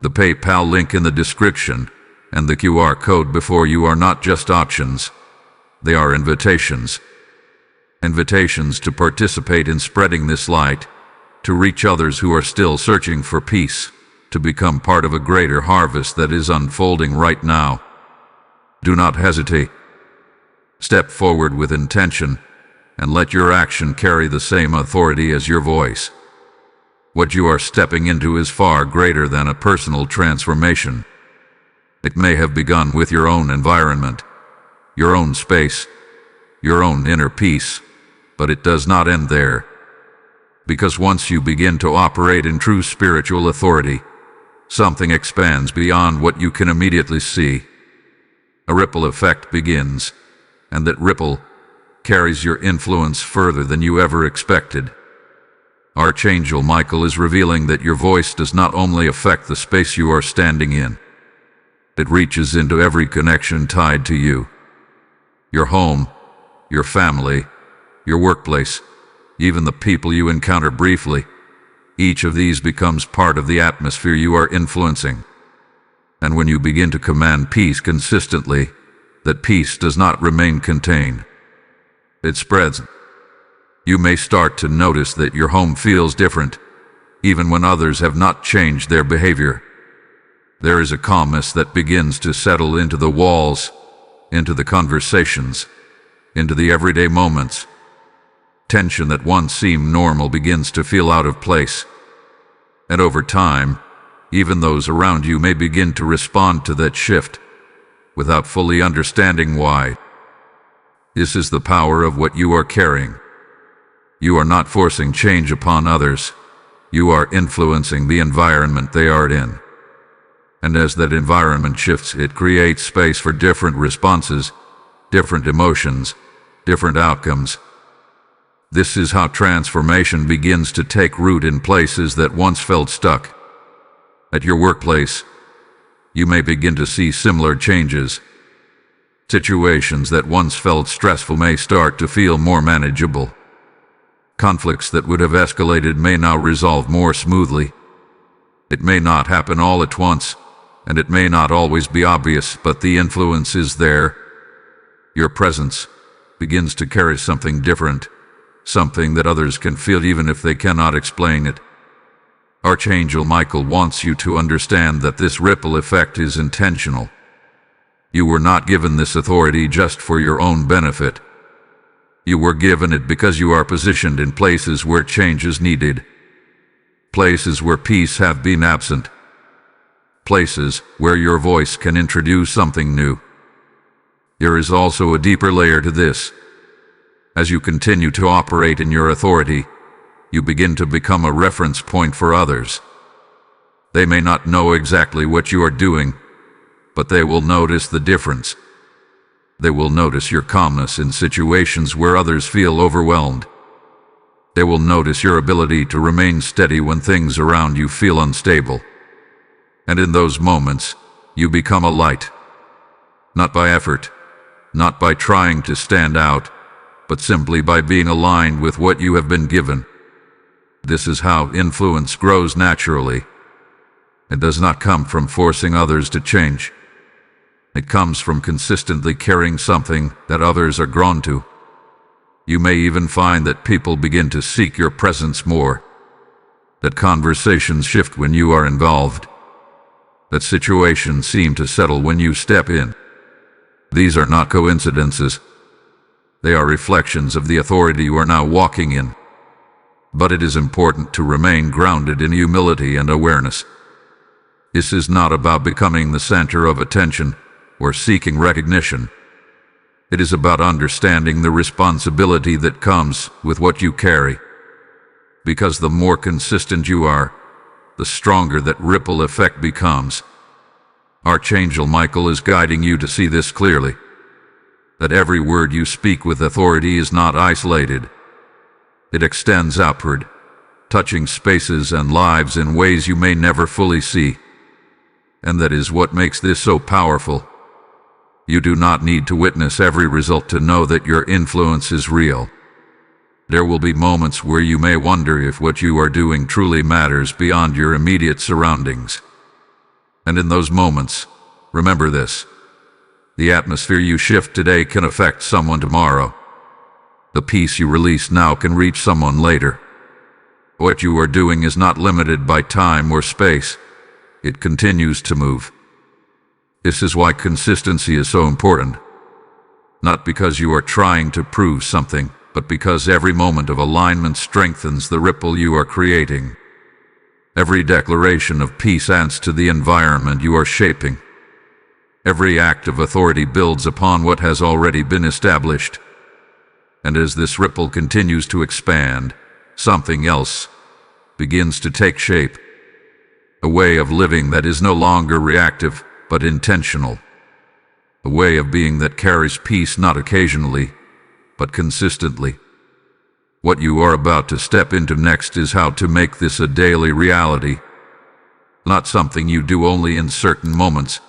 The PayPal link in the description and the QR code before you are not just options. They are invitations. Invitations to participate in spreading this light, to reach others who are still searching for peace, to become part of a greater harvest that is unfolding right now. Do not hesitate. Step forward with intention, and let your action carry the same authority as your voice. What you are stepping into is far greater than a personal transformation. It may have begun with your own environment, your own space, your own inner peace, but it does not end there. Because once you begin to operate in true spiritual authority, something expands beyond what you can immediately see. A ripple effect begins, and that ripple carries your influence further than you ever expected. Archangel Michael is revealing that your voice does not only affect the space you are standing in, it reaches into every connection tied to you. Your home, your family, your workplace, even the people you encounter briefly. Each of these becomes part of the atmosphere you are influencing. And when you begin to command peace consistently, that peace does not remain contained. It spreads. You may start to notice that your home feels different, even when others have not changed their behavior. There is a calmness that begins to settle into the walls, into the conversations, into the everyday moments. Tension that once seemed normal begins to feel out of place. And over time, even those around you may begin to respond to that shift, without fully understanding why. This is the power of what you are carrying. You are not forcing change upon others. You are influencing the environment they are in. And as that environment shifts, it creates space for different responses, different emotions, different outcomes. This is how transformation begins to take root in places that once felt stuck. At your workplace, you may begin to see similar changes. Situations that once felt stressful may start to feel more manageable. Conflicts that would have escalated may now resolve more smoothly. It may not happen all at once, and it may not always be obvious, but the influence is there. Your presence begins to carry something different, something that others can feel even if they cannot explain it. Archangel Michael wants you to understand that this ripple effect is intentional. You were not given this authority just for your own benefit. You were given it because you are positioned in places where change is needed, places where peace have been absent, places where your voice can introduce something new. There is also a deeper layer to this. As you continue to operate in your authority, you begin to become a reference point for others. They may not know exactly what you are doing, but they will notice the difference. They will notice your calmness in situations where others feel overwhelmed. They will notice your ability to remain steady when things around you feel unstable. And in those moments, you become a light. Not by effort, not by trying to stand out, but simply by being aligned with what you have been given. This is how influence grows naturally. It does not come from forcing others to change. It comes from consistently carrying something that others are drawn to. You may even find that people begin to seek your presence more, that conversations shift when you are involved, that situations seem to settle when you step in. These are not coincidences. They are reflections of the authority you are now walking in. But it is important to remain grounded in humility and awareness. This is not about becoming the center of attention or seeking recognition. It is about understanding the responsibility that comes with what you carry. Because the more consistent you are, the stronger that ripple effect becomes. Archangel Michael is guiding you to see this clearly, that every word you speak with authority is not isolated. It extends outward, touching spaces and lives in ways you may never fully see. And that is what makes this so powerful. You do not need to witness every result to know that your influence is real. There will be moments where you may wonder if what you are doing truly matters beyond your immediate surroundings. And in those moments, remember this: the atmosphere you shift today can affect someone tomorrow. The peace you release now can reach someone later. What you are doing is not limited by time or space. It continues to move. This is why consistency is so important. Not because you are trying to prove something, but because every moment of alignment strengthens the ripple you are creating. Every declaration of peace adds to the environment you are shaping. Every act of authority builds upon what has already been established. And as this ripple continues to expand, something else begins to take shape. A way of living that is no longer reactive, but intentional. A way of being that carries peace not occasionally, but consistently. What you are about to step into next is how to make this a daily reality. Not something you do only in certain moments,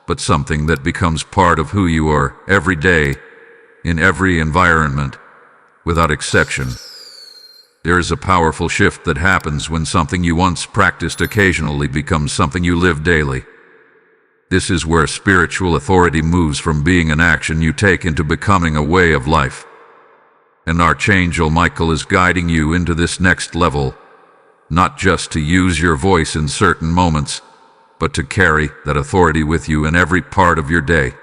but something that becomes part of who you are every day, in every environment, without exception. There is a powerful shift that happens when something you once practiced occasionally becomes something you live daily. This is where spiritual authority moves from being an action you take into becoming a way of life. And Archangel Michael is guiding you into this next level, not just to use your voice in certain moments, but to carry that authority with you in every part of your day.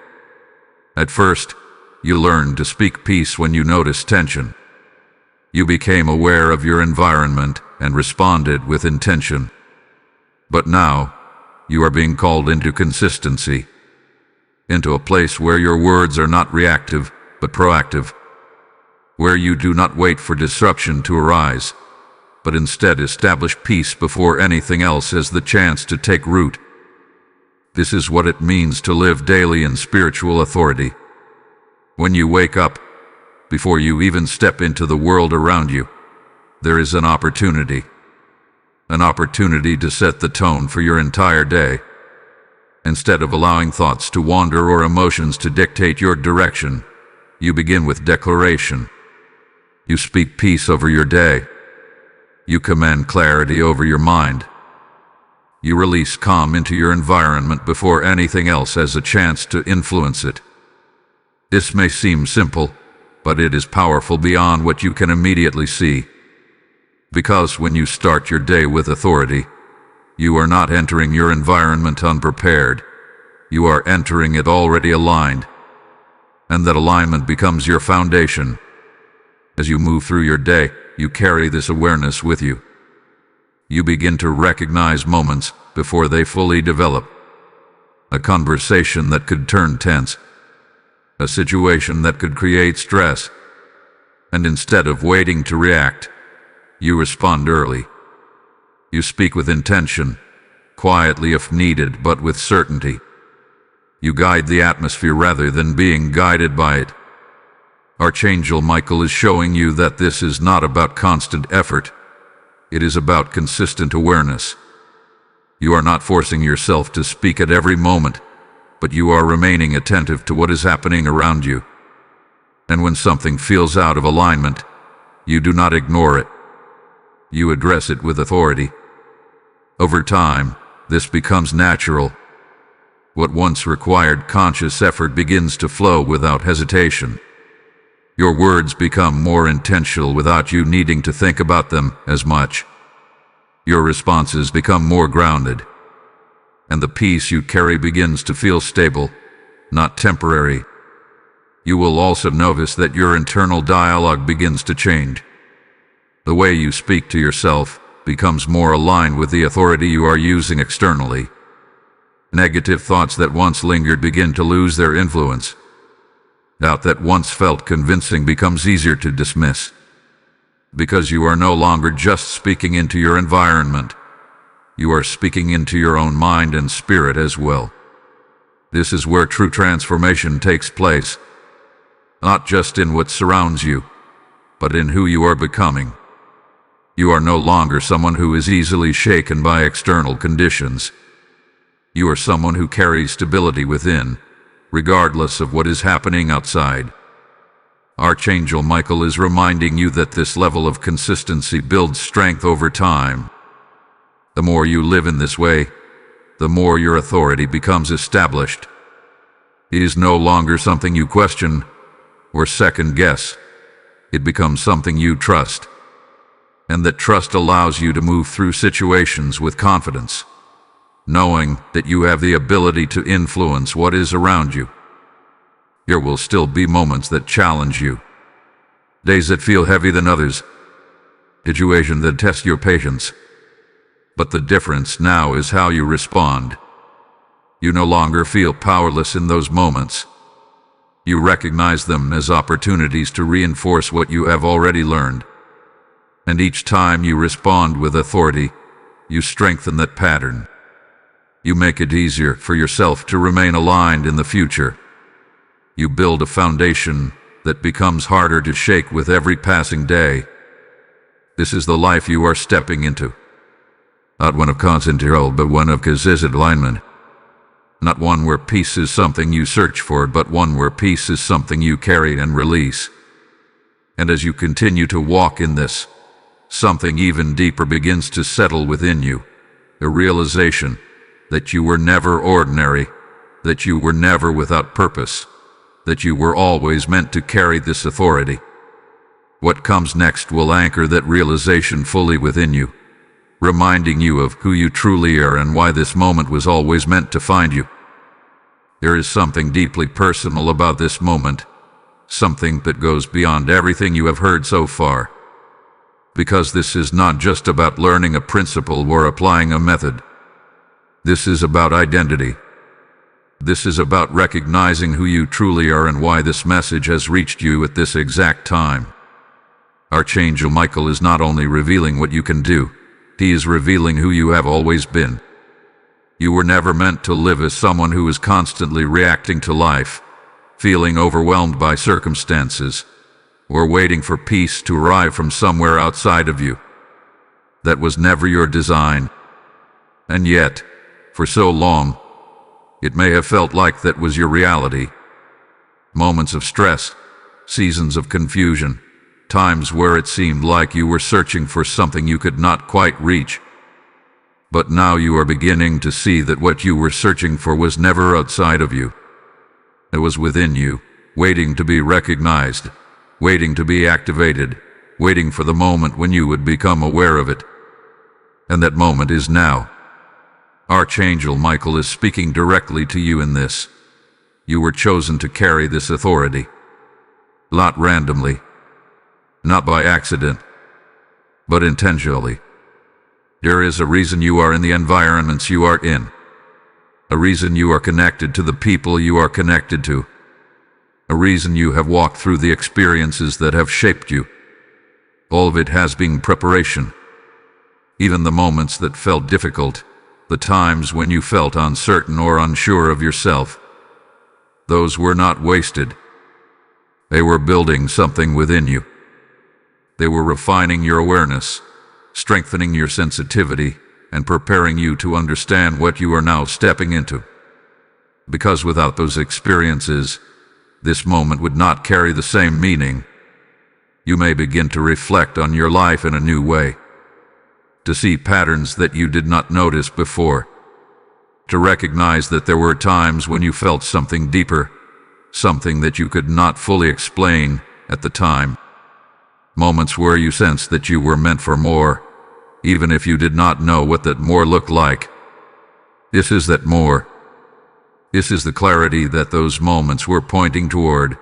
At first, you learned to speak peace when you noticed tension. You became aware of your environment and responded with intention. But now, you are being called into consistency, into a place where your words are not reactive, but proactive, where you do not wait for disruption to arise, but instead establish peace before anything else has the chance to take root. This is what it means to live daily in spiritual authority. When you wake up, before you even step into the world around you, there is an opportunity to set the tone for your entire day. Instead of allowing thoughts to wander or emotions to dictate your direction, you begin with declaration. You speak peace over your day. You command clarity over your mind. You release calm into your environment before anything else has a chance to influence it. This may seem simple, but it is powerful beyond what you can immediately see. Because when you start your day with authority, you are not entering your environment unprepared. You are entering it already aligned. And that alignment becomes your foundation. As you move through your day, you carry this awareness with you. You begin to recognize moments before they fully develop. A conversation that could turn tense. A situation that could create stress. And instead of waiting to react, you respond early. You speak with intention, quietly if needed, but with certainty. You guide the atmosphere rather than being guided by it. Archangel Michael is showing you that this is not about constant effort. It is about consistent awareness. You are not forcing yourself to speak at every moment, but you are remaining attentive to what is happening around you. And when something feels out of alignment, you do not ignore it. You address it with authority. Over time, this becomes natural. What once required conscious effort begins to flow without hesitation. Your words become more intentional without you needing to think about them as much. Your responses become more grounded. And the peace you carry begins to feel stable, not temporary. You will also notice that your internal dialogue begins to change. The way you speak to yourself becomes more aligned with the authority you are using externally. Negative thoughts that once lingered begin to lose their influence. Doubt that once felt convincing becomes easier to dismiss. Because you are no longer just speaking into your environment. You are speaking into your own mind and spirit as well. This is where true transformation takes place. Not just in what surrounds you, but in who you are becoming. You are no longer someone who is easily shaken by external conditions. You are someone who carries stability within, regardless of what is happening outside. Archangel Michael is reminding you that this level of consistency builds strength over time. The more you live in this way, the more your authority becomes established. It is no longer something you question or second guess. It becomes something you trust. And that trust allows you to move through situations with confidence, knowing that you have the ability to influence what is around you. There will still be moments that challenge you, days that feel heavier than others, situations that test your patience. But the difference now is how you respond. You no longer feel powerless in those moments. You recognize them as opportunities to reinforce what you have already learned. And each time you respond with authority, you strengthen that pattern. You make it easier for yourself to remain aligned in the future. You build a foundation that becomes harder to shake with every passing day. This is the life you are stepping into. Not one of constant control, but one of consistent alignment. Not one where peace is something you search for, but one where peace is something you carry and release. And as you continue to walk in this, something even deeper begins to settle within you. A realization that you were never ordinary, that you were never without purpose, that you were always meant to carry this authority. What comes next will anchor that realization fully within you, reminding you of who you truly are and why this moment was always meant to find you. There is something deeply personal about this moment, something that goes beyond everything you have heard so far. Because this is not just about learning a principle or applying a method. This is about identity. This is about recognizing who you truly are and why this message has reached you at this exact time. Archangel Michael is not only revealing what you can do, he is revealing who you have always been. You were never meant to live as someone who is constantly reacting to life, feeling overwhelmed by circumstances, or waiting for peace to arrive from somewhere outside of you. That was never your design. And yet, for so long, it may have felt like that was your reality. Moments of stress, seasons of confusion, times where it seemed like you were searching for something you could not quite reach. But now you are beginning to see that what you were searching for was never outside of you. It was within you, waiting to be recognized, waiting to be activated, waiting for the moment when you would become aware of it. And that moment is now. Archangel Michael is speaking directly to you in this. You were chosen to carry this authority. Not randomly, not by accident, but intentionally. There is a reason you are in the environments you are in. A reason you are connected to the people you are connected to. A reason you have walked through the experiences that have shaped you. All of it has been preparation. Even the moments that felt difficult, the times when you felt uncertain or unsure of yourself, those were not wasted. They were building something within you. They were refining your awareness, strengthening your sensitivity, and preparing you to understand what you are now stepping into. Because without those experiences, this moment would not carry the same meaning. You may begin to reflect on your life in a new way, to see patterns that you did not notice before, to recognize that there were times when you felt something deeper, something that you could not fully explain at the time. Moments where you sensed that you were meant for more, even if you did not know what that more looked like. This is that more. This is the clarity that those moments were pointing toward.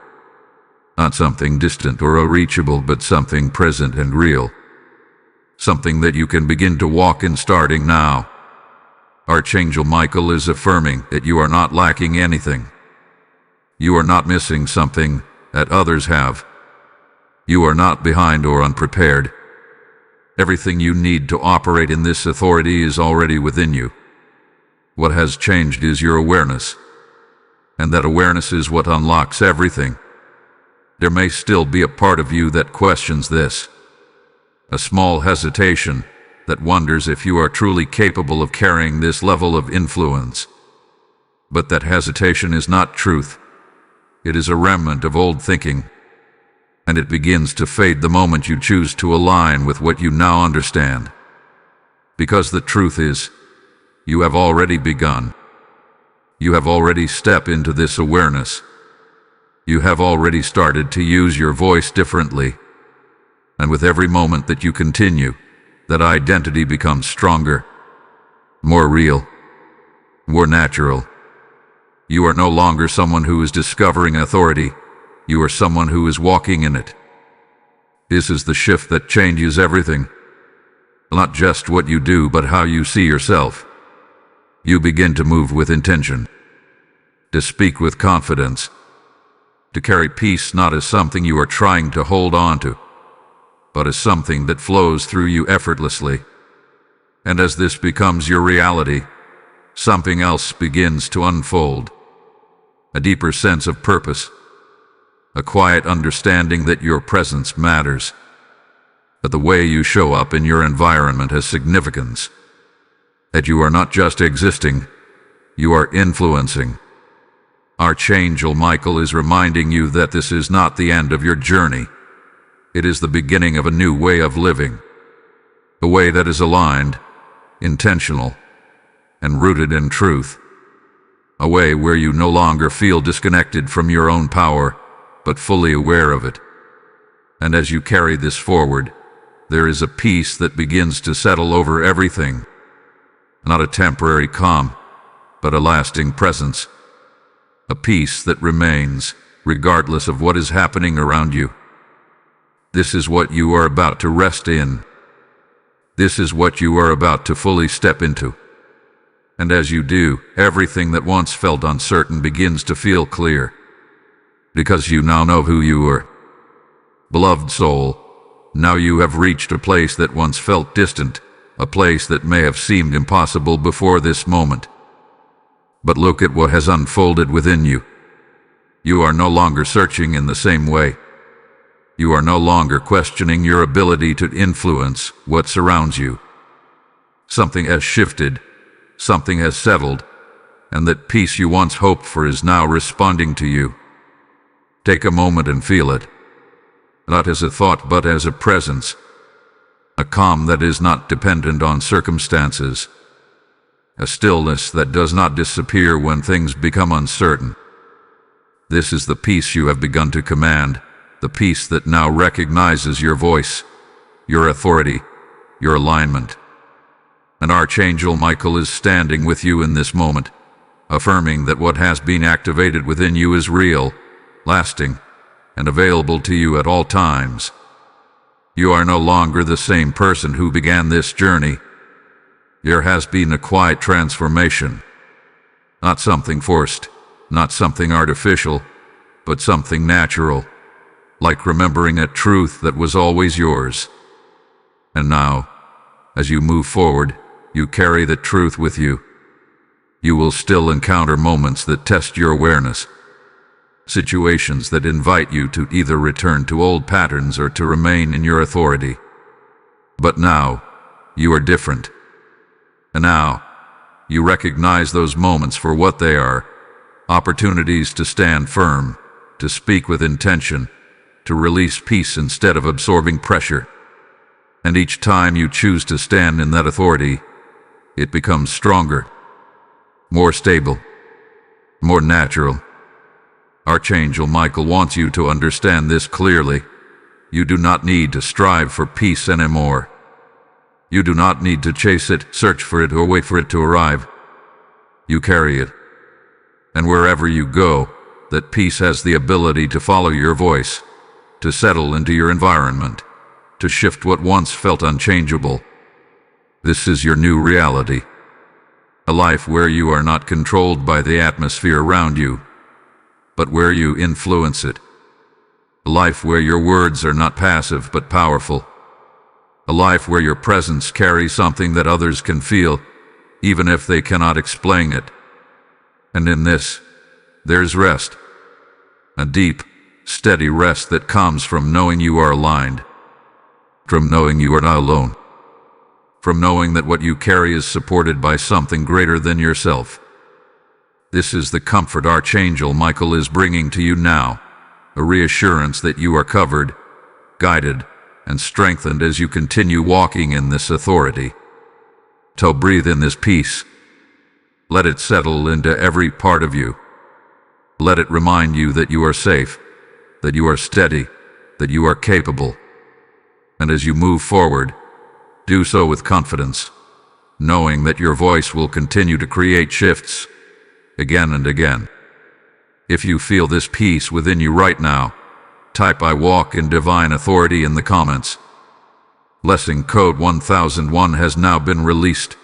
Not something distant or unreachable, but something present and real. Something that you can begin to walk in starting now. Archangel Michael is affirming that you are not lacking anything. You are not missing something that others have. You are not behind or unprepared. Everything you need to operate in this authority is already within you. What has changed is your awareness. And that awareness is what unlocks everything. There may still be a part of you that questions this. A small hesitation that wonders if you are truly capable of carrying this level of influence. But that hesitation is not truth. It is a remnant of old thinking. And it begins to fade the moment you choose to align with what you now understand. Because the truth is, you have already begun. You have already stepped into this awareness. You have already started to use your voice differently. And with every moment that you continue, that identity becomes stronger, more real, more natural. You are no longer someone who is discovering authority. You are someone who is walking in it. This is the shift that changes everything. Not just what you do, but how you see yourself. You begin to move with intention, to speak with confidence, to carry peace not as something you are trying to hold on to, but as something that flows through you effortlessly. And as this becomes your reality, something else begins to unfold. A deeper sense of purpose, a quiet understanding that your presence matters, that the way you show up in your environment has significance, that you are not just existing, you are influencing. Archangel Michael is reminding you that this is not the end of your journey. It is the beginning of a new way of living, a way that is aligned, intentional, and rooted in truth. A way where you no longer feel disconnected from your own power, but fully aware of it. And as you carry this forward, there is a peace that begins to settle over everything. Not a temporary calm, but a lasting presence. A peace that remains, regardless of what is happening around you. This is what you are about to rest in. This is what you are about to fully step into. And as you do, everything that once felt uncertain begins to feel clear. Because you now know who you are. Beloved soul, now you have reached a place that once felt distant, a place that may have seemed impossible before this moment. But look at what has unfolded within you. You are no longer searching in the same way. You are no longer questioning your ability to influence what surrounds you. Something has shifted. Something has settled, and that peace you once hoped for is now responding to you. Take a moment and feel it, not as a thought but as a presence, a calm that is not dependent on circumstances, a stillness that does not disappear when things become uncertain. This is the peace you have begun to command, the peace that now recognizes your voice, your authority, your alignment. And Archangel Michael is standing with you in this moment, affirming that what has been activated within you is real, lasting, and available to you at all times. You are no longer the same person who began this journey. There has been a quiet transformation, not something forced, not something artificial, but something natural, like remembering a truth that was always yours. And now, as you move forward, you carry the truth with you. You will still encounter moments that test your awareness, situations that invite you to either return to old patterns or to remain in your authority. But now, you are different. And now, you recognize those moments for what they are, opportunities to stand firm, to speak with intention, to release peace instead of absorbing pressure. And each time you choose to stand in that authority, it becomes stronger, more stable, more natural. Archangel Michael wants you to understand this clearly. You do not need to strive for peace anymore. You do not need to chase it, search for it, or wait for it to arrive. You carry it. And wherever you go, that peace has the ability to follow your voice, to settle into your environment, to shift what once felt unchangeable. This is your new reality. A life where you are not controlled by the atmosphere around you, but where you influence it. A life where your words are not passive but powerful. A life where your presence carries something that others can feel, even if they cannot explain it. And in this, there's rest. A deep, steady rest that comes from knowing you are aligned, from knowing you are not alone, from knowing that what you carry is supported by something greater than yourself. This is the comfort Archangel Michael is bringing to you now, a reassurance that you are covered, guided, and strengthened as you continue walking in this authority. So breathe in this peace. Let it settle into every part of you. Let it remind you that you are safe, that you are steady, that you are capable. And as you move forward, do so with confidence, knowing that your voice will continue to create shifts again and again. If you feel this peace within you right now, type "I walk in divine authority" in the comments. Blessing code 1001 has now been released,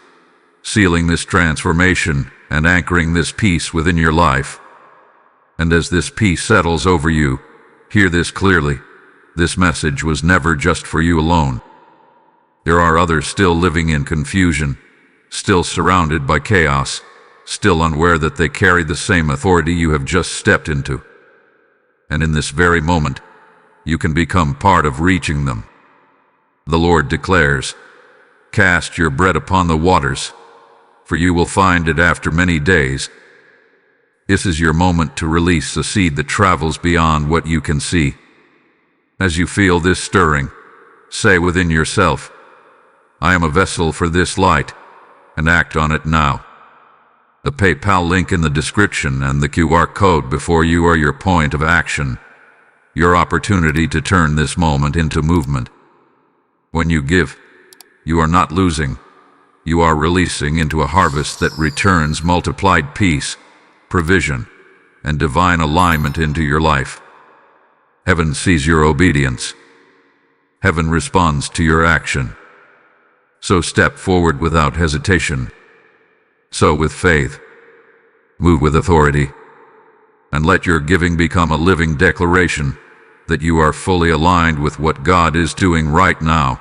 sealing this transformation and anchoring this peace within your life. And as this peace settles over you, hear this clearly. This message was never just for you alone. There are others still living in confusion, still surrounded by chaos, still unaware that they carry the same authority you have just stepped into. And in this very moment, you can become part of reaching them. The Lord declares, "Cast your bread upon the waters, for you will find it after many days." This is your moment to release a seed that travels beyond what you can see. As you feel this stirring, say within yourself, "I am a vessel for this light," and act on it now. The PayPal link in the description and the QR code before you are your point of action, your opportunity to turn this moment into movement. When you give, you are not losing. You are releasing into a harvest that returns multiplied peace, provision, and divine alignment into your life. Heaven sees your obedience. Heaven responds to your action. So step forward without hesitation. Sow with faith. Move with authority. And let your giving become a living declaration that you are fully aligned with what God is doing right now.